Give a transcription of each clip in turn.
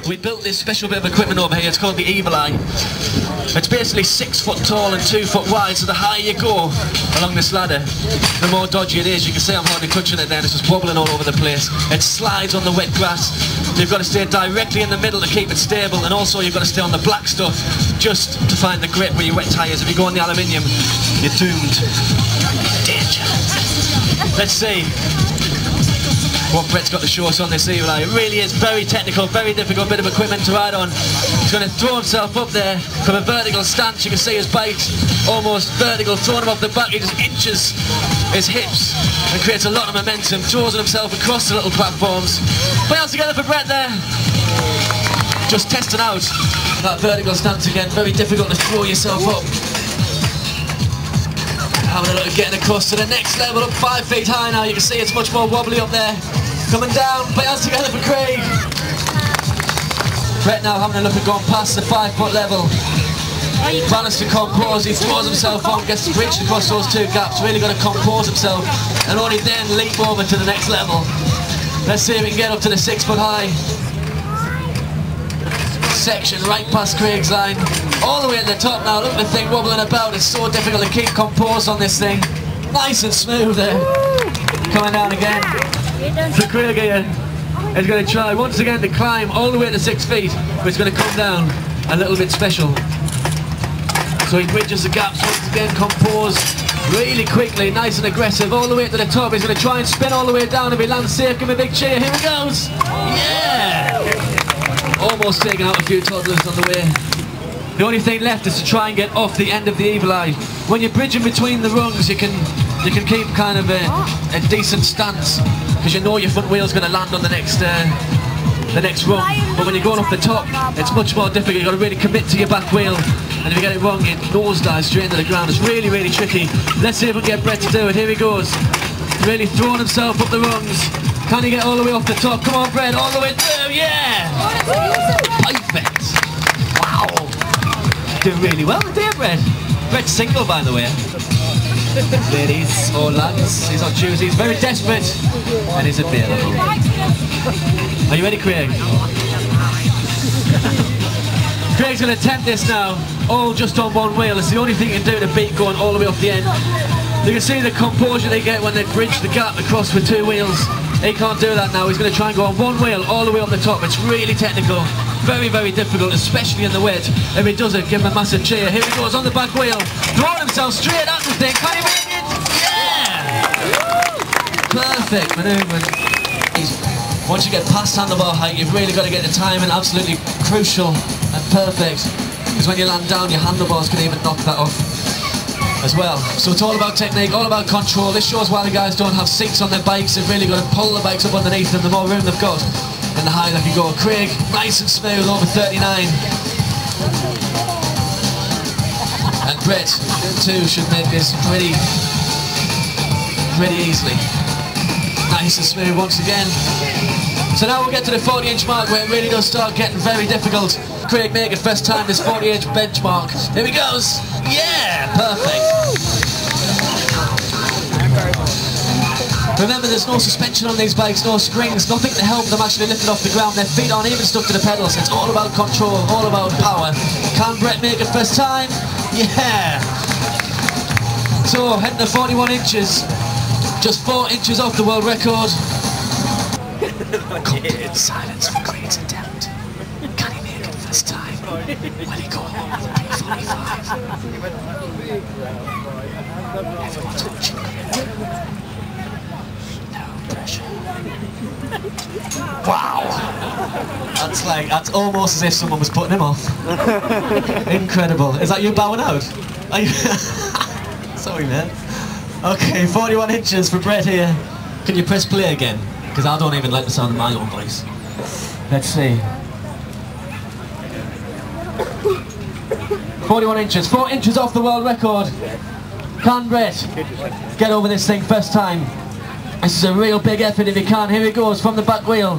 We built this special bit of equipment over here. It's called the Evil Eye. It's basically 6 foot tall and 2 foot wide, so the higher you go along this ladder, the more dodgy it is. You can see I'm hardly touching it there, it's just wobbling all over the place. It slides on the wet grass. You've got to stay directly in the middle to keep it stable, and also you've got to stay on the black stuff just to find the grip where your wet tyres. If you go on the aluminium, you're doomed. Danger. Let's see what Brett's got to show us on this Evil Eye. It really is very technical, very difficult bit of equipment to ride on. He's going to throw himself up there from a vertical stance. You can see his bike almost vertical, throwing him off the back. He just inches his hips and creates a lot of momentum, throws himself across the little platforms. Put it together for Brett there. Just testing out that vertical stance again. Very difficult to throw yourself up. Having a look at getting across to the next level, up 5 feet high now. You can see it's much more wobbly up there. Coming down, put hands together for Craig. Brett now having a look at going past the 5 foot level. Balance to compose, he throws himself on, gets bridged across those 2 gaps, really got to compose himself and only then leap over to the next level. Let's see if we can get up to the 6 foot high section, right past Craig's line, all the way at the top now. Look at the thing wobbling about, it's so difficult to keep composed on this thing. Nice and smooth there. Coming down again. So Craig here is going to try once again to climb all the way to 6 feet, but it's going to come down a little bit special. So he bridges the gaps once again, composed really quickly, nice and aggressive, all the way to the top. He's going to try and spin all the way down. If he lands safe, give him a big cheer. Here he goes. Yeah! Almost taking out a few toddlers on the way. The only thing left is to try and get off the end of the Evil Eye. When you're bridging between the rungs, you can keep kind of a decent stance, because you know your front wheel's going to land on the next rung. But when you're going off the top, it's much more difficult. You've got to really commit to your back wheel, and if you get it wrong, it nosedives straight into the ground. It's really, really tricky. Let's see if we can get Brett to do it. Here he goes. Really throwing himself up the rungs. Can he get all the way off the top? Come on, Brett, all the way through, yeah! Perfect! Wow! Doing really well there, Brett. Brett's single, by the way. Ladies or lads, he's on Tuesday. He's very desperate, and he's available. Are you ready, Craig? Craig's going to attempt this now, all just on one wheel. It's the only thing you can do to beat going all the way off the end. You can see the composure they get when they bridge the gap across with 2 wheels. He can't do that now. He's going to try and go on one wheel all the way up the top. It's really technical, very, very difficult, especially in the wet. If he does it, give him a massive cheer. Here he goes on the back wheel, throwing himself straight at the thing. Can he make it? Yeah! Perfect manoeuvring. Once you get past handlebar height, you've really got to get the timing absolutely crucial and perfect, because when you land down, your handlebars can even knock that off as well. So it's all about technique, all about control. This shows why the guys don't have seats on their bikes. They've really got to pull the bikes up underneath them. The more room they've got, and the higher they can go. Craig, nice and smooth, over 39. And Brett, too, should make this pretty easily. Nice and smooth once again. So now we'll get to the 40-inch mark, where it really does start getting very difficult. Craig make it first time, this 40-inch benchmark. Here he goes. Yeah, perfect. Remember, there's no suspension on these bikes, no springs, nothing to help them actually lift it off the ground. Their feet aren't even stuck to the pedals. It's all about control, all about power. Can Brett make it first time? Yeah. So, heading to 41 inches. Just 4 inches off the world record. Complete silence for Craig's attempt. Can he make it first time? Will he go home with a P45? Everyone's watching Craig. No pressure. Wow! That's almost as if someone was putting him off. Incredible. Is that you bowing out? Are you Sorry, man. Okay, 41 inches for Brett here. Can you press play again? Because I don't even like the sound of my own voice. Let's see. 41 inches, 4 inches off the world record. Can Brett get over this thing first time? This is a real big effort if he can. Here he goes from the back wheel.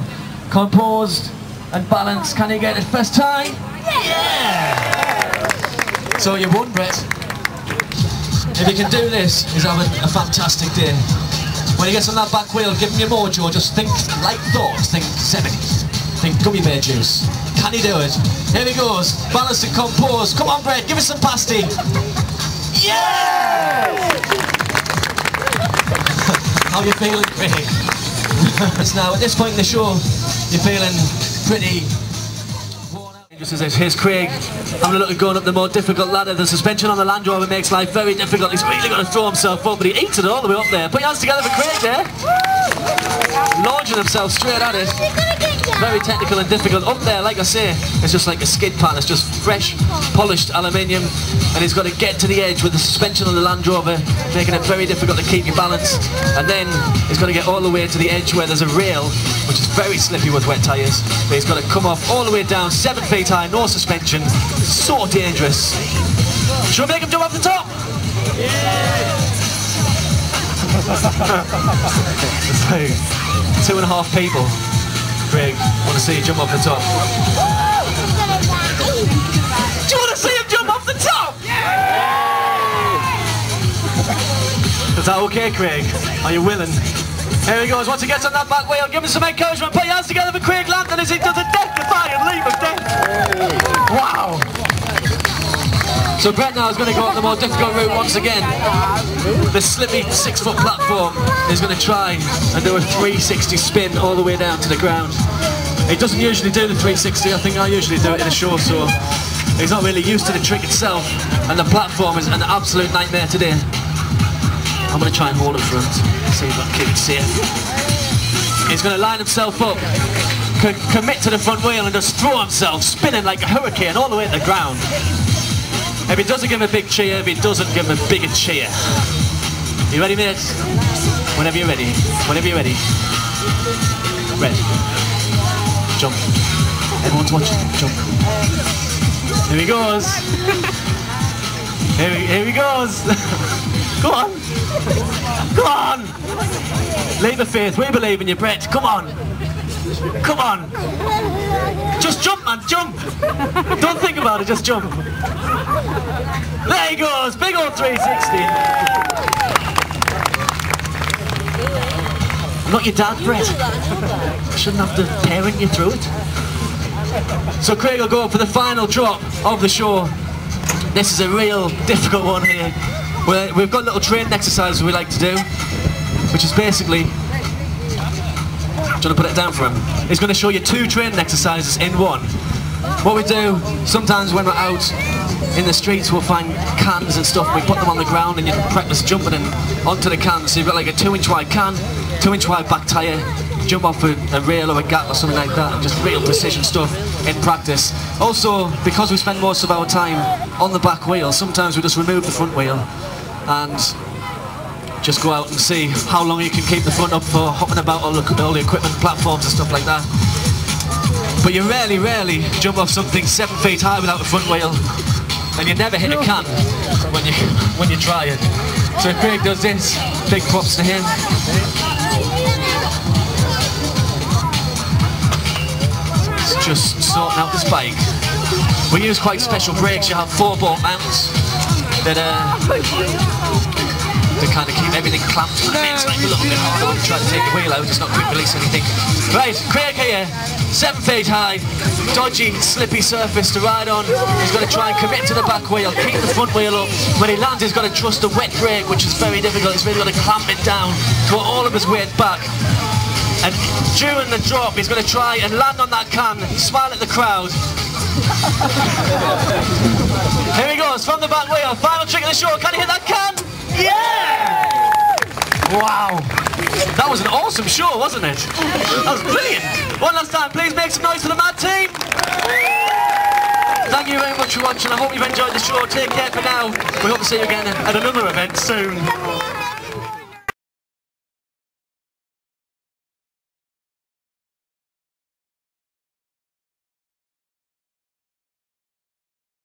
Composed and balanced. Can he get it first time? Yeah! So you won, Brett. If you can do this, he's having a fantastic day. When he gets on that back wheel, give him your mojo. Just think light thoughts, think 70s, think gummy bear juice. Can he do it? Here he goes. Balanced and composed. Come on, Brett. Give us some pasty. Yeah! How you feeling, Craig? Now, at this point in the show, you're feeling pretty worn out. Just as here's Craig having a look at going up the more difficult ladder. The suspension on the Land Rover makes life very difficult. He's really got to throw himself up, but he eats it all the way up there. Put your hands together for Craig there. Launching himself straight at it. Very technical and difficult. Up there, like I say, it's just like a skid pan. It's just fresh, polished aluminium, and he's got to get to the edge with the suspension on the Land Rover, making it very difficult to keep your balance. And then he's got to get all the way to the edge where there's a rail, which is very slippy with wet tyres. But he's got to come off all the way down, 7 feet high, no suspension. So dangerous. Should we make him jump off the top? Yeah. It's like 2.5 people. Craig, want to see you jump off the top? Do you want to see him jump off the top? Yeah! Is that okay, Craig? Are you willing? Here he goes. Once he gets on that back wheel, give him some encouragement. Put your hands together for Craig Lambton as he does a death-defying leap of death. Wow! So Brett now is going to go up the more difficult route once again. The slippy 6-foot platform is going to try and do a 360 spin all the way down to the ground. He doesn't usually do the 360, I think I usually do it in a show, so he's not really used to the trick itself, and the platform is an absolute nightmare today. I'm going to try and hold it front, see if I can keep it safe. He's going to line himself up, commit to the front wheel and just throw himself, spinning like a hurricane all the way to the ground. If he doesn't give him a big cheer, if he doesn't give him a bigger cheer. You ready, mate? Whenever you're ready. Whenever you're ready. Ready. Jump. Everyone's watching. Jump. Here he goes. Here he goes. Go on. Come on. Leap of faith. We believe in you, Brett. Come on. Come on. Just jump, man. Jump. Don't think about it. Just jump. There he goes, big old 360. I'm not your dad, Brett. I shouldn't have to parent you through it. So Craig will go up for the final drop of the show. This is a real difficult one here. We've got little training exercises we like to do, which is basically... Do you want to put it down for him? He's going to show you 2 training exercises in one. What we do, sometimes when we're out in the streets, we'll find cans and stuff, we put them on the ground and you can practice jumping in onto the cans. So you've got like a 2-inch wide can, 2-inch wide back tyre, jump off a rail or a gap or something like that, and just real precision stuff in practice. Also, because we spend most of our time on the back wheel, sometimes we just remove the front wheel and just go out and see how long you can keep the front up for, hopping about all the equipment, platforms and stuff like that. But you rarely jump off something 7 feet high without a front wheel, and you never hit a can when you try it. So if Craig does this, big props to him. It's just sorting out this bike. We use quite special brakes. You have 4-bolt mounts that to kind of keep everything clamped. It makes life a little bit harder when you try to take the wheel out, just not quick release anything. Right, Craig here, 7 feet high, dodgy, slippy surface to ride on. He's got to try and commit to the back wheel, keep the front wheel up. When he lands, he's got to trust the wet brake, which is very difficult. He's really got to clamp it down, put all of his weight back. And during the drop, he's going to try and land on that can, smile at the crowd. Here he goes, from the back wheel, final trick of the show. Can he hit that can? Yeah! Wow. That was an awesome show, wasn't it? That was brilliant. One last time, please make some noise for the Mad Team. Thank you very much for watching. I hope you've enjoyed the show. Take care for now. We hope to see you again at another event soon.